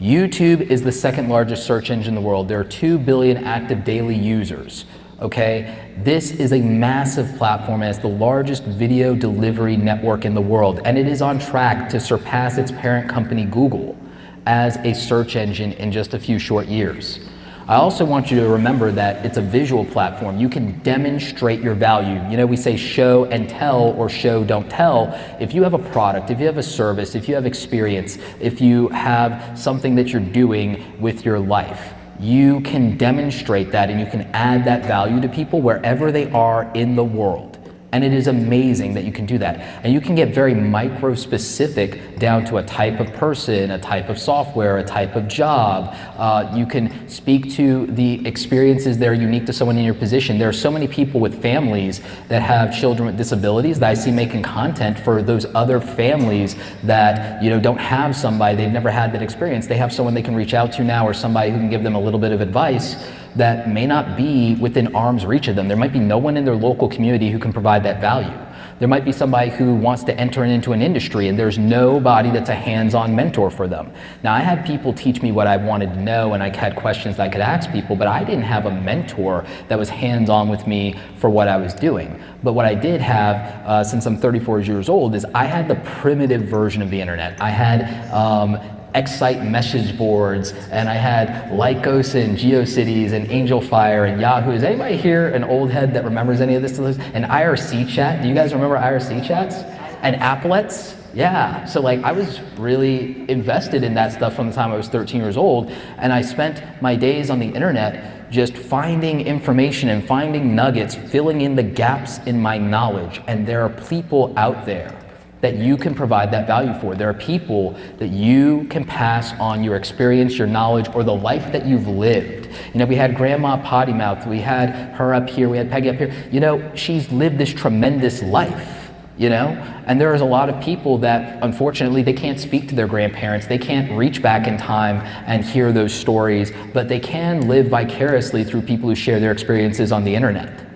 YouTube is the second largest search engine in the world. There are 2 billion active daily users. Okay, this is a massive platform and it's the largest video delivery network in the world, and it is on track to surpass its parent company Google as a search engine in just a few short years. I also want you to remember that it's a visual platform. You can demonstrate your value. You know, we say show and tell or show, don't tell. If you have a product, if you have a service, if you have experience, if you have something that you're doing with your life, you can demonstrate that and you can add that value to people wherever they are in the world. And it is amazing that you can do that. And you can get very micro specific down to a type of person, a type of software, a type of job. You can speak to the experiences that are unique to someone in your position. There are so many people with families that have children with disabilities that I see making content for those other families that, you know, don't have somebody, they've never had that experience. They have someone they can reach out to now, or somebody who can give them a little bit of advice that may not be within arm's reach of them. There might be no one in their local community who can provide that value. There might be somebody who wants to enter into an industry and there's nobody that's a hands-on mentor for them. Now, I had people teach me what I wanted to know and I had questions that I could ask people, but I didn't have a mentor that was hands-on with me for what I was doing. But what I did have, since I'm 34 years old, is I had the primitive version of the internet. I had Excite message boards, and I had Lycos and GeoCities and AngelFire and Yahoo. Is anybody here an old head that remembers any of this? And IRC chat, do you guys remember IRC chats? And applets? Yeah, so like I was really invested in that stuff from the time I was 13 years old, and I spent my days on the internet just finding information and finding nuggets, filling in the gaps in my knowledge. And there are people out there that you can provide that value for. There are people that you can pass on your experience, your knowledge, or the life that you've lived. You know, we had Grandma Potty Mouth, we had her up here, we had Peggy up here. You know, she's lived this tremendous life, you know? And there's a lot of people that, unfortunately, they can't speak to their grandparents, they can't reach back in time and hear those stories, but they can live vicariously through people who share their experiences on the internet.